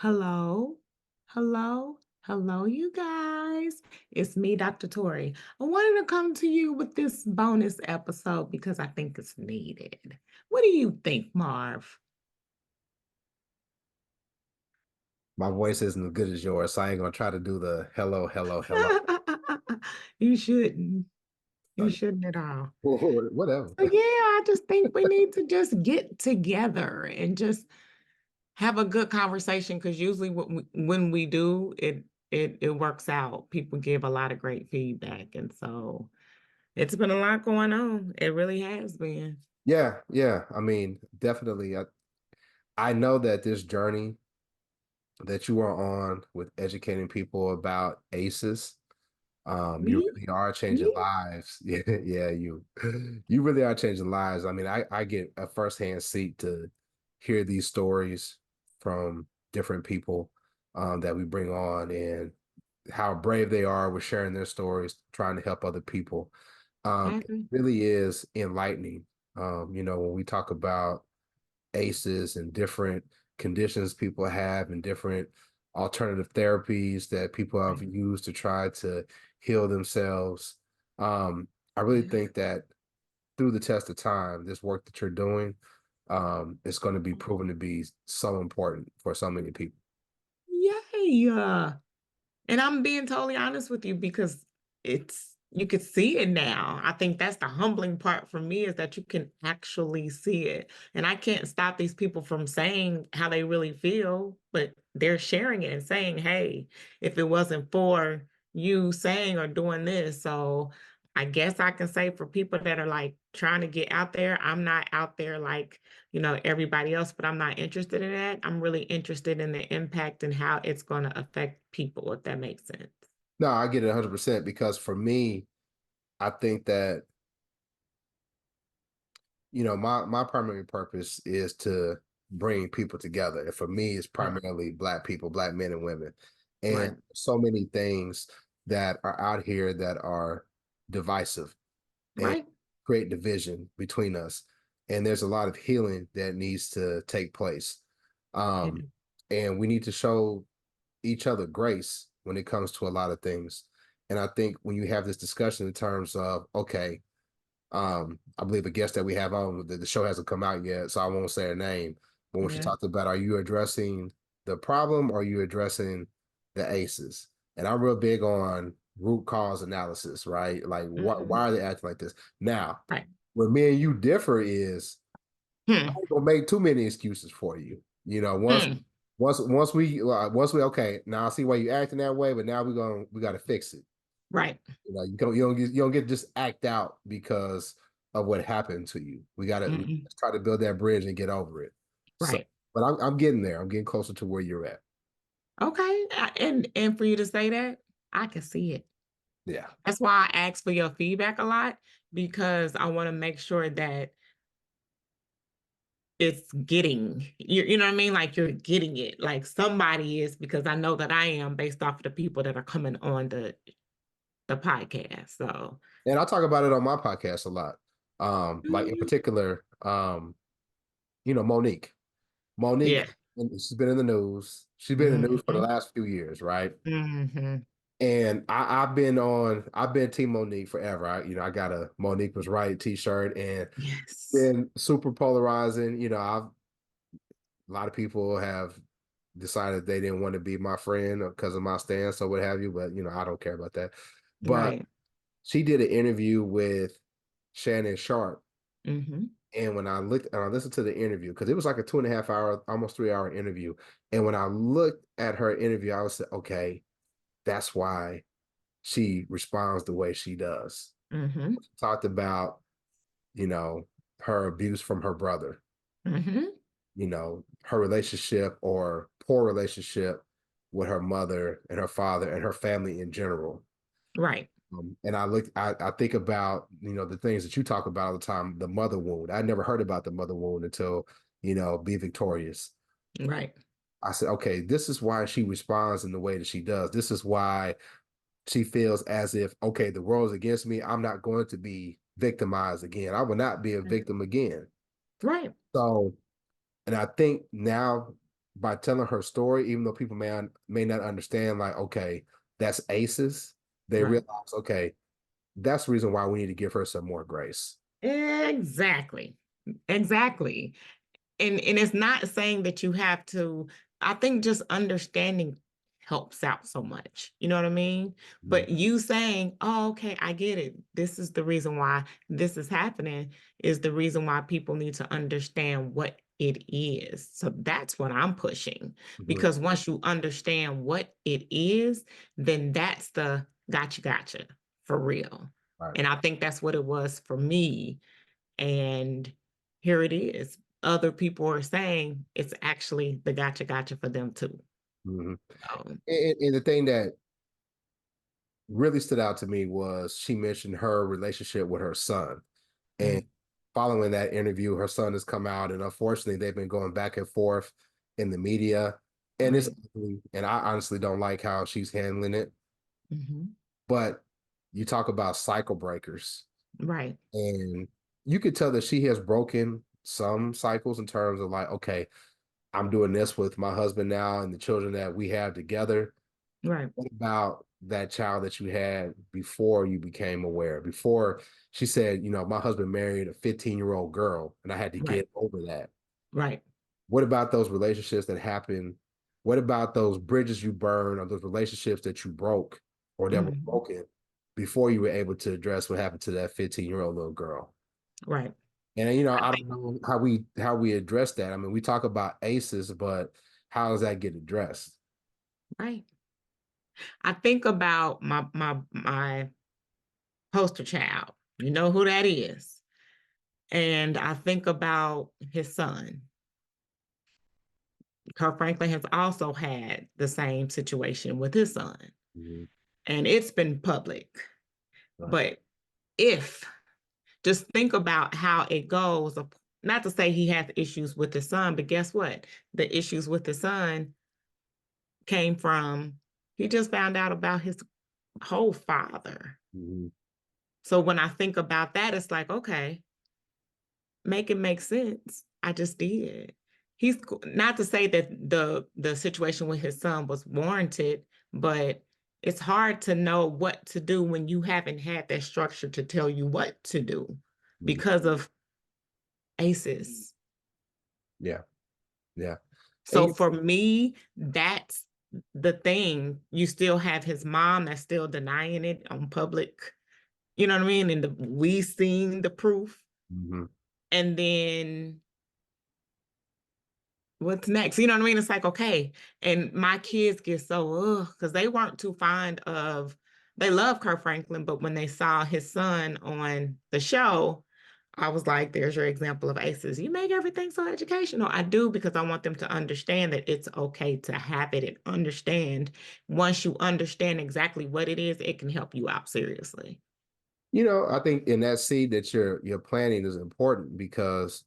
Hello, hello, you guys. It's me, Dr. Torie. I wanted to come to you with this bonus episode because I think it's needed. What do you think, Marv? My voice isn't as good as yours, so I ain't gonna try to do the hello, hello, hello. You shouldn't. You Uh, shouldn't at all. Whatever. So yeah, I just think we need to just get together and just have a good conversation because usually when we do it works out. People give a lot of great feedback, and so it's been a lot going on. It really has been. Yeah, yeah. I mean, definitely. I know that this journey that you are on with educating people about ACEs, you Me, really are changing me. lives. Yeah, yeah, you really are changing lives. I mean, I get a firsthand seat to hear these stories from different people that we bring on and how brave they are with sharing their stories, trying to help other people. It Exactly. really is enlightening. When we talk about ACEs and different conditions people have and different alternative therapies that people have Right. used to try to heal themselves. I really Yes. think that through the test of time, this work that you're doing, is going to be proven to be so important for so many people. Yay. And I'm being totally honest with you because it's you could see it now. I think that's the humbling part for me is that you can actually see it. And I can't stop these people from saying how they really feel, but they're sharing it and saying, "Hey, if it wasn't for you saying or doing this." So I guess I can say for people that are like trying to get out there, I'm not out there like everybody else, but I'm not interested in that. I'm really interested in the impact and how it's going to affect people, if that makes sense. No, I get it 100% because for me, I think that my primary purpose is to bring people together. And for me, it's Right. primarily Black people, Black men and women. Right. And so many things that are out here that are divisive and Right. create division between us. And there's a lot of healing that needs to take place. Um, It- and we need to show each other grace when it comes to a lot of things. And I think when you have this discussion in terms of, okay, I believe a guest that we have on the show hasn't come out yet, so I won't say her name. But when she Yeah. talked about, are you addressing the problem or are you addressing the ACEs? And I'm real big on root cause analysis, right? Like, why Mhm. are they acting like this? Now, Right. where me and you differ is I Hmm. ain't gonna make too many excuses for you. You know, once Hmm. once we okay, now I see why you acting that way, but now we got to fix it. Right. You don't get just act out because of what happened to you. We Mm-mm. try to build that bridge and get over it. So, Right. but I'm getting there. I'm getting closer to where you're at. Okay. And for you to say that, I can see it. Yeah. That's why I ask for your feedback a lot because I want to make sure that it's getting you know what I mean? Like you're getting it. Like somebody is because I know that I am based off of the people that are coming on the podcast. So And I talk about it on my podcast a lot. Like in mhm. particular, Monique. Yeah. Monique, and she's been in the news. She's been in the news for the Mhm. last few years, right? Mhm. And I've been Team Monique forever. I got a Monique was right t-shirt and Yes. been super polarizing. A lot of people have decided they didn't want to be my friend because of my stance or what have you, but I don't care about that. But Right. she did an interview with Shannon Sharp. Mhm. And when I looked and I listened to the interview, because it was like a 2.5 hour, almost 3 hour interview. And when I looked at her interview, I was like, okay, that's why she responds the way she does. Mhm. She talked about, you know, her abuse from her brother, Mhm. her relationship or poor relationship with her mother and her father and her family in general. Right. And I think about, the things that you talk about all the time, the mother wound. I never heard about the mother wound until, Be Victorious. Right. I said, okay, this is why she responds in the way that she does. This is why she feels as if, okay, the world's against me. I'm not going to be victimized again. I will not be a victim again. Right. So, and I think now by telling her story, even though people may not understand, like, okay, that's aces, they Right. realize, okay, that's the reason why we need to give her some more grace. Exactly. Exactly. And it's not saying that you have to. I think just understanding helps out so much. You know what I mean? Mhm. But you saying, "Oh, okay, I get it. This is the reason why this is happening," is the reason why people need to understand what it is. So that's what I'm pushing. Mhm. Because once you understand what it is, then that's the gotcha for real. Right. And I think that's what it was for me. And here it is. Other people are saying it's actually the gotcha for them too. Mhm. Um, And the thing that really stood out to me was she mentioned her relationship with her son. And mm, following that interview, her son has come out, and unfortunately, they've been going back and forth in the media. And it's right. ugly, and I honestly don't like how she's handling it. Hmm. But you talk about cycle breakers, Right. and you could tell that she has broken some cycles in terms of like, okay, I'm doing this with my husband now and the children that we have together. Right. What about that child that you had before you became aware? Before she said, my husband married a 15-year-old girl and I had to Right. get over that. Right. What about those relationships that happened? What about those bridges you burned or those relationships that you broke or that were Hmm. broken before you were able to address what happened to that 15-year-old little girl? Right. And I I don't think know how we address that. I mean, we talk about aces, but how does that get addressed? right. I think about my poster child. You know who that is. And I think about his son. Kirk Franklin has also had the same situation with his son. Mhm. And it's been public. Right. But if just think about how it goes. Not to say he has issues with the son, but guess what? The issues with the son came from he just found out about his whole father. Mhm. So when I think about that, it's like, okay, make it make sense. I just did. He's not to say that the situation with his son was warranted, but it's hard to know what to do when you haven't had that structure to tell you what to do Mhm. because of ACEs. Yeah. Yeah. So And for me, that's the thing. You still have his mom that's still denying it on public, you know what I mean? And we seen the proof. Mhm. And then what's next? You know what I mean? It's like, okay. And my kids get so, ugh, because they weren't too fond of, they love Kirk Franklin, but when they saw his son on the show, I was like, there's your example of ACEs. You make everything so educational. I do because I want them to understand that it's okay to have it and understand. Once you understand exactly what it is, it can help you out seriously. I think in that seed that you're planting is important because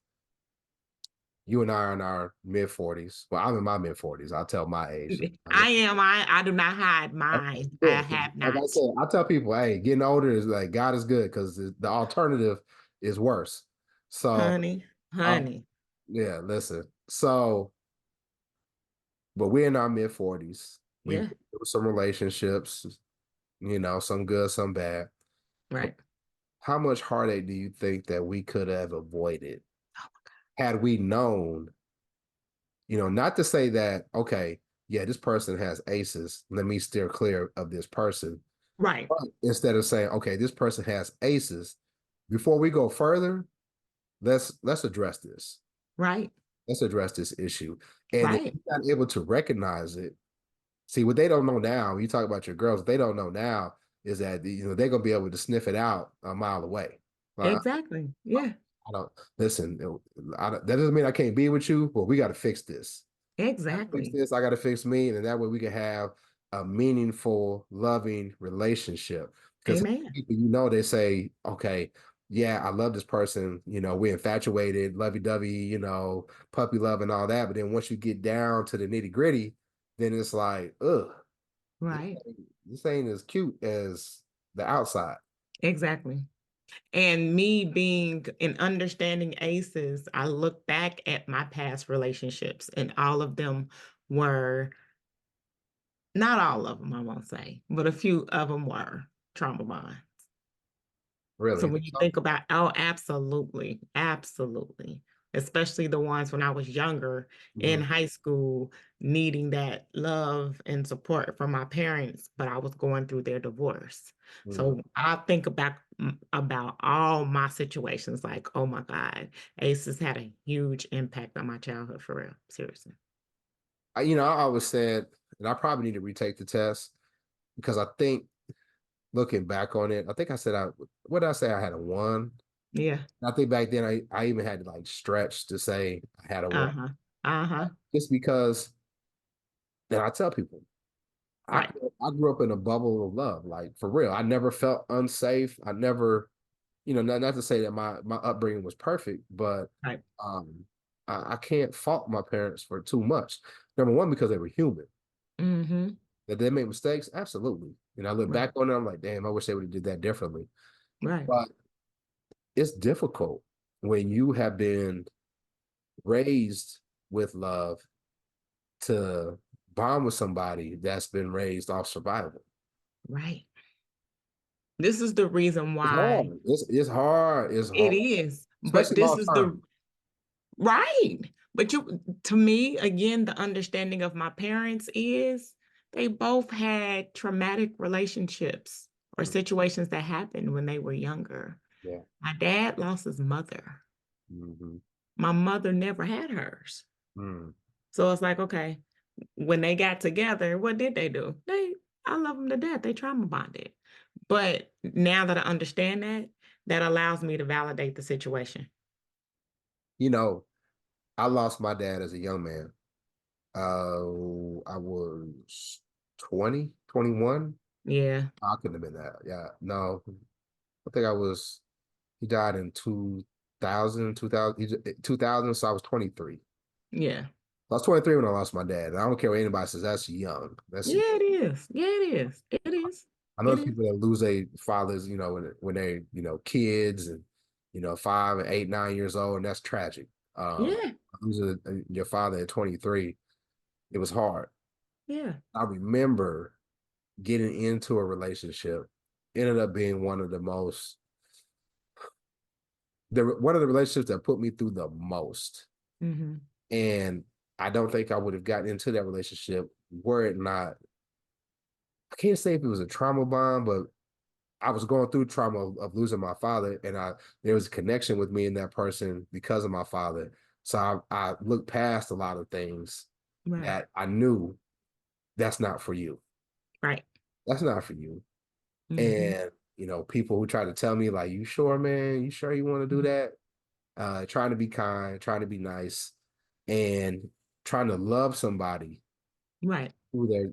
you and I are in our mid 40s. Well, I'm in my mid 40s. I'll tell my age. I do not hide That's mine. I good. have Like I not. said, I tell people, hey, getting older is like God is good because the alternative is worse. So, Honey, um, honey. yeah, listen. So, but we're in our mid 40s. We've Yeah, been through some relationships, some good, some bad. But right. how much heartache do you think that we could have avoided had we known, not to say that, okay, yeah, this person has aces. Let me steer clear of this person. Right, But instead of saying, okay, this person has aces, before we go further, let's address this. right, Let's address this issue. And if right. you're not able to recognize it, see what they don't know now, when you talk about your girls, what they don't know now is that they're gonna be able to sniff it out a mile away. Like, Exactly. Yeah, I don't listen. That doesn't mean I can't be with you, but we got to fix this. I got to fix exactly. this. I got to fix me, and then that way we can have a meaningful, loving relationship. Because Amen. people, they say, okay, yeah, I love this person. We're infatuated, lovey-dovey, puppy love and all that. But then once you get down to the nitty-gritty, then it's like, ugh, this Right. this ain't as cute as the outside. Exactly. And me being an understanding aces, I look back at my past relationships, and all of them were not all of them, I won't say, but a few of them were trauma bond. Really? So You when think you so? think about, oh, absolutely, absolutely. Especially the ones when I was younger in Mhm, high school, needing that love and support from my parents, but I was going through their divorce. mhm. So I think about all my situations like, oh my God, ACEs had a huge impact on my childhood for real. Seriously. I always said, and I probably need to retake the test because I think looking back on it, I think I said what did I say? I had a one. Yeah. I think back then I even had to like stretch to say I had a one. Uh-huh. Uh-huh. Just because, and I tell people, I Right. I grew up in a bubble of love, like for real. I never felt unsafe. I never, not to say that my upbringing was perfect, but Right. um, I can't fault my parents for too much. Number one, because they were human. Mm-hmm. That they made mistakes, absolutely. And I look Right. back on it, I'm like, damn, I wish they would have did that differently. Right. But it's difficult when you have been raised with love to bond with somebody that's been raised off survival. Right. This is the reason It's why hard. It's hard. It's it hard, is, but especially this long is term. the right. But to me, again, the understanding of my parents is they both had traumatic relationships or situations that happened when they were younger. Yeah. My dad lost his mother. Hmm. My mother never had hers. Mm. So it's like, okay, when they got together, what did they do? I love them to death. They trauma bonded. But now that I understand that, that allows me to validate the situation. You know, I lost my dad as a young man. I was 20, 21. Yeah, I couldn't have been that. Yeah. No, I think I was, he died in 2000, 2000, so I was 23. yeah, I was 23 when I lost my dad. And I don't care what anybody says, that's young. That's yeah, it is. Yeah, it is. It is. I know It there's is. people that lose their fathers, when they, kids and 5 and 8, 9 years old, and that's tragic. Yeah, Losing your father at 23, it was hard. yeah, I remember getting into a relationship, ended up being one of the relationships that put me through the most. hmm, And I don't think I would have gotten into that relationship were it not, I can't say if it was a trauma bond, but I was going through trauma of losing my father, and there was a connection with me and that person because of my father. So I looked past a lot of things right, that I knew that's not for you. right, That's not for you. hmm, And people who try to tell me like, "You sure, man? You sure you want to do that?" Trying to be kind, trying to be nice, and trying to love somebody right, through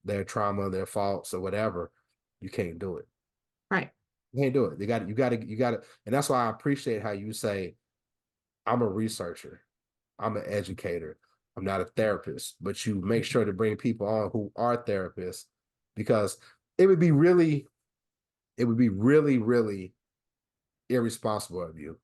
their trauma, their faults, or whatever. You can't do it. right, You can't do it. You got to, and that's why I appreciate how you say, I'm a researcher, I'm an educator, I'm not a therapist, but you make sure to bring people on who are therapists because it would be really, really irresponsible of you.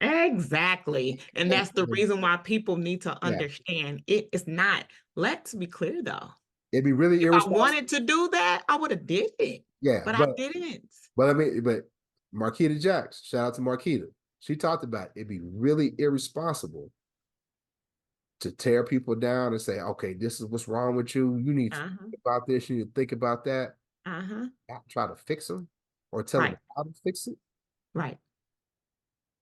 exactly. And that's the reason why people need to Yeah, understand it is not. Let's be clear though. it'd be really If I irresponsible. wanted to do that, I would have did it, Yeah, but I didn't. but Marquita Jacks, shout out to Marquita. She talked about it'd be really irresponsible to tear people down and say, okay, this is what's wrong with you. You need to Uh-huh. think about this. You need to think about that. Uh-huh. Not try to fix them or tell them Right. how to fix it. Right.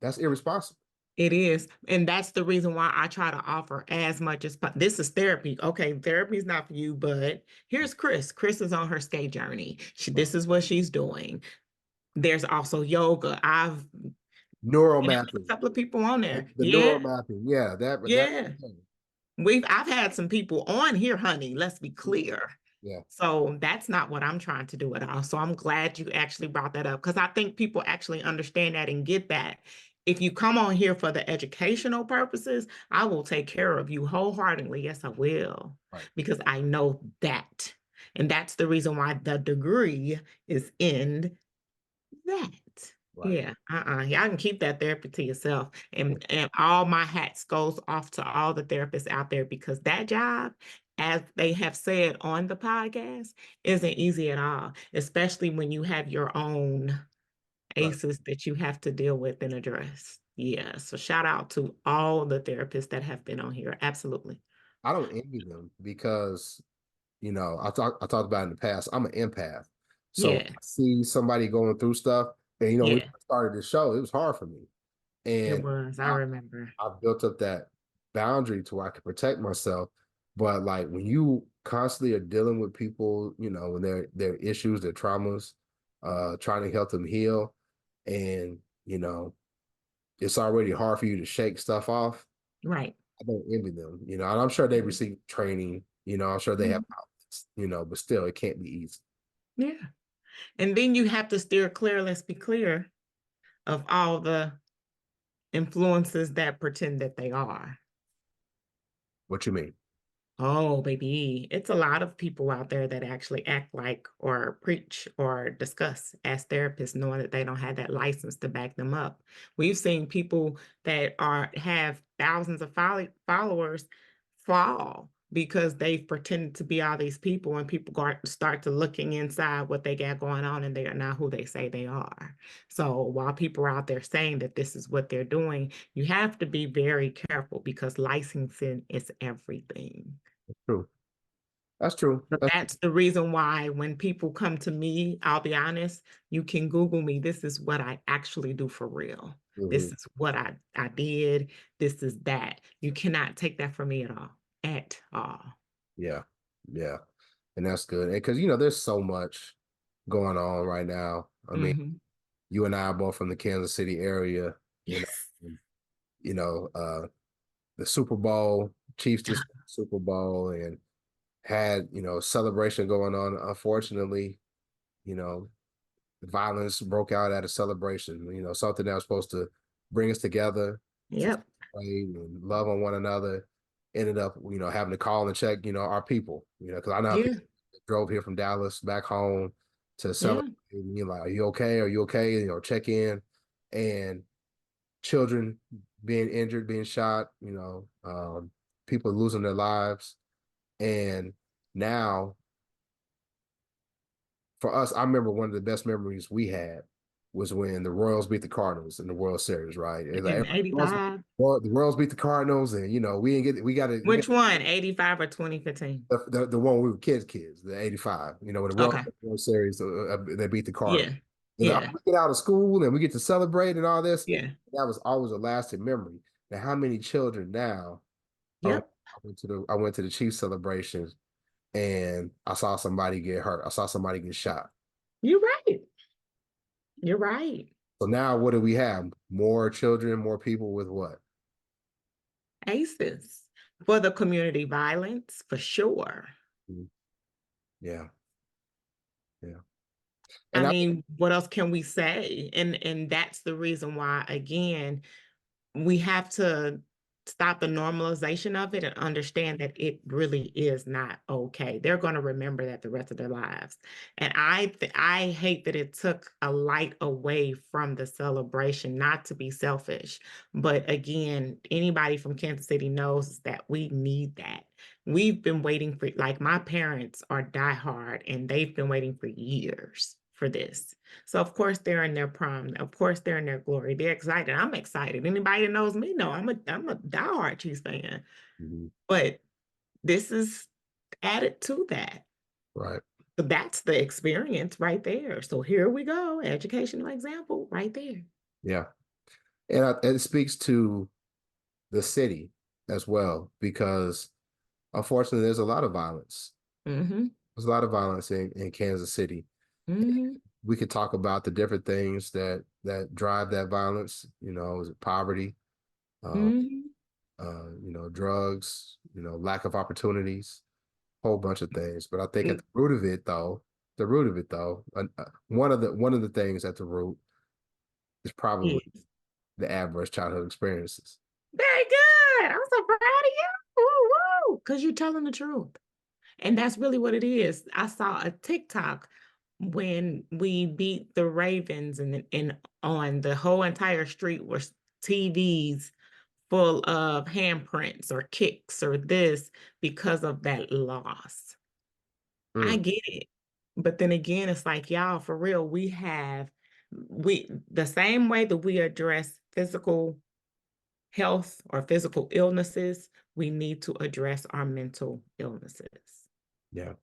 That's irresponsible. It is. And that's the reason why I try to offer as much as this is therapy. Okay, therapy is not for you, but here's Chris. Chris is on her skate journey. This is what she's doing. There's also yoga. Neural And I put a mapping. couple of people on there. The neural Yeah. mapping. Yeah, that Yeah. I've had some people on here, honey. Let's be clear. yeah, So that's not what I'm trying to do at all. So I'm glad you actually brought that up because I think people actually understand that and get that. If you come on here for the educational purposes, I will take care of you wholeheartedly. Yes, I will, right. because I know that. And that's the reason why the degree is in that. Right. Yeah, y'all can keep that therapy to yourself, Yeah. and all my hats goes off to all the therapists out there because that job, as they have said on the podcast, isn't easy at all, especially when you have your own Right. aces that you have to deal with and address. Yeah, so shout out to all the therapists that have been on here. Absolutely. I don't envy them because I talked about in the past. I'm an empath, so when Yeah, I see somebody going through stuff, and when yeah, I started this show, it was hard for me, it and was. I remember. I've built up that boundary to where I can protect myself. But like when you constantly are dealing with people, when their issues, their traumas, trying to help them heal, and it's already hard for you to shake stuff off. Right. I don't envy them, and I'm sure they receive training, I'm sure they have Mhm. outlets, but still it can't be easy. Yeah. And then you have to steer clear, let's be clear, of all the influences that pretend that they are. What you mean? Oh, baby, it's a lot of people out there that actually act like or preach or discuss as therapists, knowing that they don't have that license to back them up. We've seen people that have thousands of followers fall because they've pretended to be all these people, and people start to looking inside what they got going on, and they are not who they say they are. So while people are out there saying that this is what they're doing, you have to be very careful because licensing is everything. True. That's true. So that's the reason why when people come to me, I'll be honest, you can Google me. This is what I actually do for real. This Mhm. is what I did. This is that. You cannot take that from me at all. At all. Yeah. Yeah. And that's good. And because there's so much going on right now. I mean, Hmm. you and I are both from the Kansas City area, Yes. and, the Super Bowl, Chiefs Uh, just won the Super Bowl and had, celebration going on. Unfortunately, you know, violence broke out at a celebration, something that was supposed to bring us together to Yep. celebrate and love on one another. Ended up, having to call and check, our people, because I know Yeah. people that drove here from Dallas back home to celebrate. Yeah. And you're like, are you okay? Are you okay? Check in. And children being injured, being shot, people losing their lives. And now for us, I remember one of the best memories we had was when the Royals beat the Cardinals in the World Series, right? It's like In 85. The Royals beat the Cardinals, and we didn't get we got Which one? 85 or 2015? the one we were kids, the '85. When the Royals Okay. World Series, they beat the Cardinals. Yeah. And Yeah. we get out of school and we get to celebrate and all this. Yeah. That was always a lasting memory. Now, how many children now? Um, Yep. I went to the Chiefs celebrations and I saw somebody get hurt. I saw somebody get shot. You're right. You're right. So now what do we have? More children, more people with what? ACEs for the community violence, for sure. Mm, yeah, yeah. I And I mean, what else can we say? And that's the reason why, again, we have to stop the normalization of it and understand that it really is not okay. They're going to remember that the rest of their lives. And I hate that it took a light away from the celebration, not to be selfish. But again, anybody from Kansas City knows that we need that. We've been waiting for, like, my parents are diehard and they've been waiting for years for this. So of course they're in their prime. Of course they're in their glory. They're excited. I'm excited. Anybody that knows me know I'm a diehard Chiefs fan. Mhm. But this is added to that. Right. So that's the experience right there. So here we go. Educational example right there. Yeah. And it speaks to the city as well, because unfortunately, there's a lot of violence. Mm-hmm. There's a lot of violence in Kansas City. Mm-hmm. We could talk about the different things that drive that violence. Is it poverty? Uh, Mm-hmm. Drugs. Lack of opportunities. Whole bunch of things. But I think at the root of it though, one of the things at the root is probably Yes. the adverse childhood experiences. Very good. I'm so proud of you. Woo woo. Because you're telling the truth. And that's really what it is. I saw a TikTok when we beat the Ravens and on the whole entire street was TVs full of handprints or kicks or this because of that loss. I Mm, get it. But then again, it's like, y'all, for real, we the same way that we address physical health or physical illnesses, we need to address our mental illnesses. yeah. And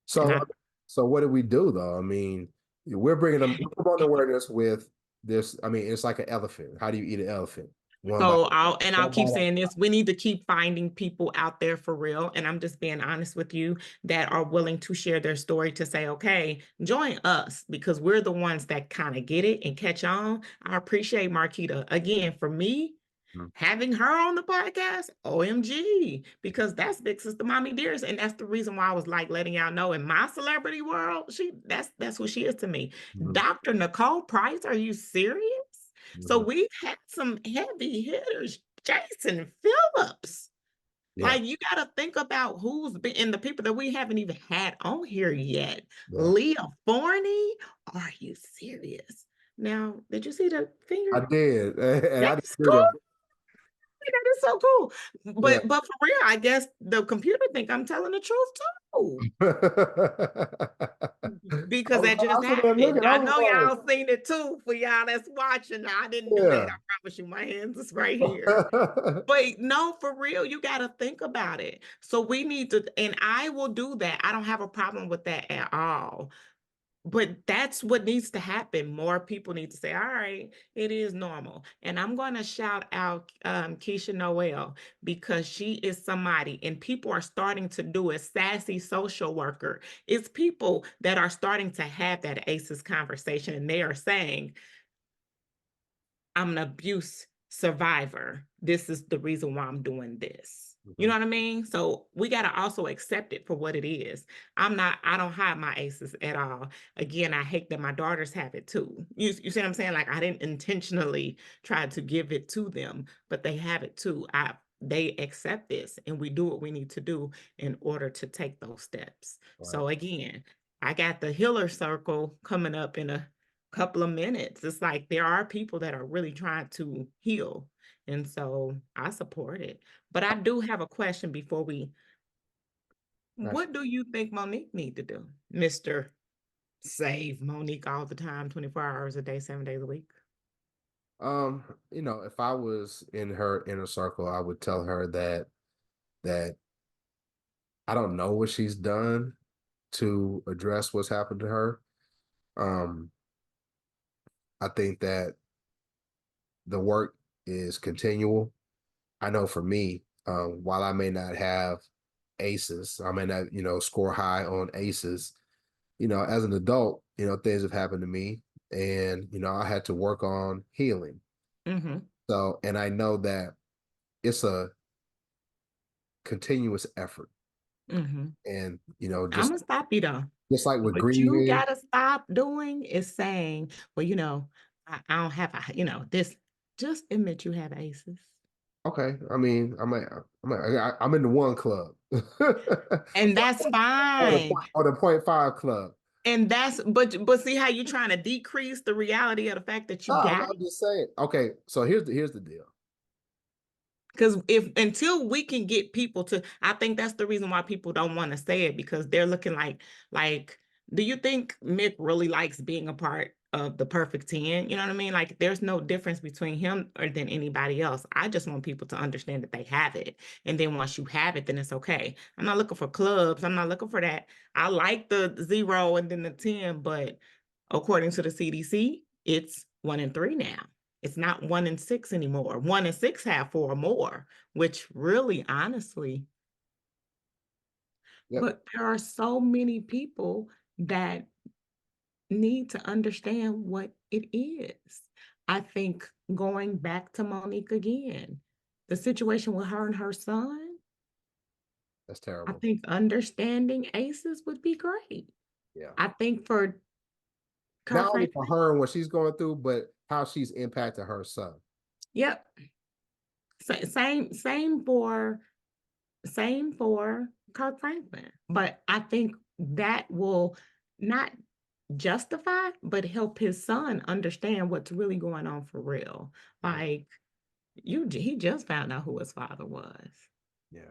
So, so what do we do though? I mean, we're promoting awareness with this. I mean, it's like an elephant. How do you eat an elephant? One by I'll one keep bite. saying this. We need to keep finding people out there for real. And I'm just being honest with you that are willing to share their story to say, okay, join us because we're the ones that kind of get it and catch on. I appreciate Marquita. Again, for me, Mhm. having her on the podcast, OMG, because that's Big Sister Mommy Dearest. And that's the reason why I was like letting y'all know in my celebrity world, that's who she is to me. Mhm. Dr. Nicole Price, are you serious? So Mhm. we've had some heavy hitters, Jason Phillips. Yeah, Like you got to think about who's been and the people that we haven't even had on here yet. yeah. Leah Forney, are you serious? Now, did you see the I finger? did, and I didn't That's do cool. them. That is so cool. Yeah. But for real, I guess the computer think I'm telling the truth too. Because that I just was sitting there happened. looking. I I was know y'all seen it too. For y'all that's watching, I didn't do that. like, I promise you, my hands is right here. yeah. But no, for real, you got to think about it. So we need to, and I will do that. I don't have a problem with that at all. But that's what needs to happen. More people need to say, all right, it is normal. And I'm going to shout out Keisha Noel because she is somebody, and people are starting to do it. Sassy social worker. It's people that are starting to have that ACEs conversation, and they are saying, I'm an abuse survivor. This is the reason why I'm doing this. You Mhm. know what I mean? So we got to also accept it for what it is. I don't hide my aces at all. Again, I hate that my daughters have it too. You see what I'm saying? Like I didn't intentionally try to give it to them, but they have it too. They accept this and we do what we need to do in order to take those steps. Right. So again, I got the healer circle coming up in a couple of minutes. It's like there are people that are really trying to heal. And so I support it. But I do have a question before Gotcha. what do you think Monique need to do? Mr. Save Monique all the time, 24 hours a day, 7 days a week. If I was in her inner circle, I would tell her that I don't know what she's done to address what's happened to her. Um, I think that the work is continual. I know for me, while I may not have aces, I may not, score high on aces, as an adult, things have happened to me and, I had to work on healing. Mm-hmm. So, and I know that it's a continuous effort. Mm-hmm. And, I'm gonna stop you though. just like with What you grieving, gotta stop doing is saying, well, I don't have this. Just admit you have aces. okay, I mean, I'm in the one club. And that's fine. Or the point five club. And that's but see how you're trying to decrease the reality of the fact that you No, got I'm it? just saying. Okay, so here's the deal. Because if until we can get people to, I think that's the reason why people don't want to say it because they're looking like, do you think Mick really likes being a part of the perfect 10? You know what I mean? Like there's no difference between him or than anybody else. I just want people to understand that they have it. And then once you have it, then it's okay. I'm not looking for clubs. I'm not looking for that. I like the 0 and then the 10, but according to the CDC, it's 1 and 3 now. It's not 1 and 6 anymore. 1 and 6 have 4 or more, which really, honestly, Yep, but there are so many people that need to understand what it is. I think going back to Monique again, the situation with her and her son, that's I terrible. think understanding ACEs would be great. Yeah. I think for Kirk Not only for Franklin, her and what she's going through, but how she's impacted her son. yep, same for Kirk Franklin. But I think that will not justify, but help his son understand what's really going on for real. Yeah. Like, he just found out who his father was. Yeah.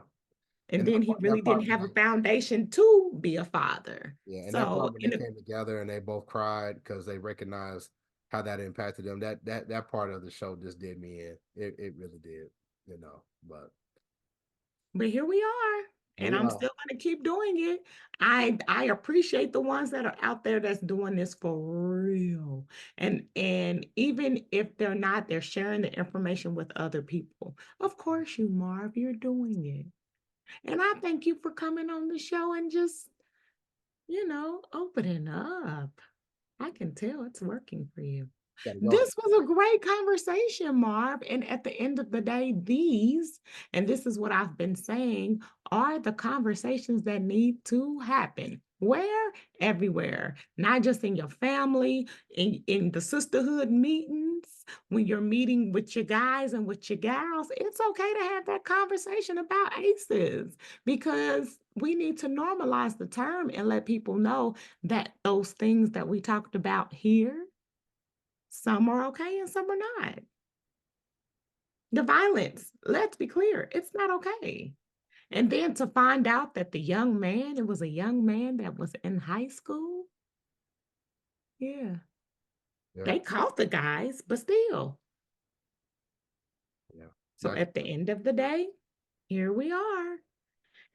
And And then he really that part didn't when have a they foundation to be a father. yeah, and that part So, when they came together and they both cried because they recognized how that impacted them. That part of the show just did me in. It really did, you know. But but here we are, here and we I'm are. still gonna keep doing it. I appreciate the ones that are out there that's doing this for real. And even if they're not, they're sharing the information with other people. Of course you, Marv, you're doing it. And I thank you for coming on the show and just, opening up. I can tell it's working for you. Gotta go ahead. This was a great conversation, Marv. And at the end of the day, and this is what I've been saying, are the conversations that need to happen. Where? Everywhere. Not just in your family, in the sisterhood meetings, when you're meeting with your guys and with your gals. It's okay to have that conversation about ACEs because we need to normalize the term and let people know that those things that we talked about here, some are okay and some are not. The violence, let's be clear, it's not okay. And then to find out that it was a young man that was in high school. Yeah. Yeah, They caught the guys, but still. yeah. So Got at the end of the day, here we are.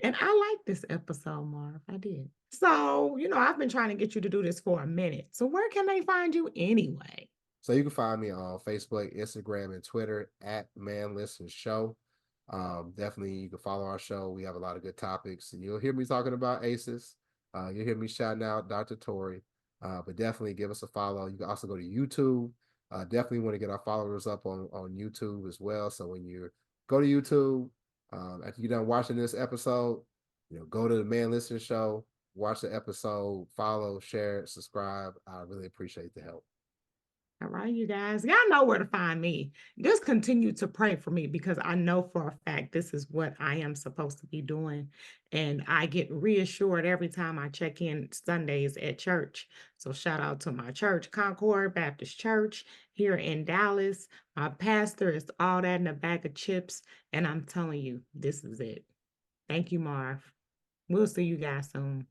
And I like this episode, Marv. I did. So, I've been trying to get you to do this for a minute. So where can they find you anyway? So you can find me on Facebook, Instagram, and Twitter at Man Listen Show. Definitely you can follow our show. We have a lot of good topics. You'll hear me talking about ACEs. You'll hear me shouting out Dr. Torie. But definitely give us a follow. You can also go to YouTube. Definitely want to get our followers up on YouTube as well. So when you go to YouTube, after you're done watching this episode, go to the Man Listen Show, watch the episode, follow, share, subscribe. I really appreciate the help. All right, you guys, y'all know where to find me. Just continue to pray for me because I know for a fact this is what I am supposed to be doing. And I get reassured every time I check in Sundays at church. So, shout out to my church, Concord Baptist Church here in Dallas. My pastor is all that in a bag of chips. And I'm telling you, this is it. Thank you, Marv. We'll see you guys soon.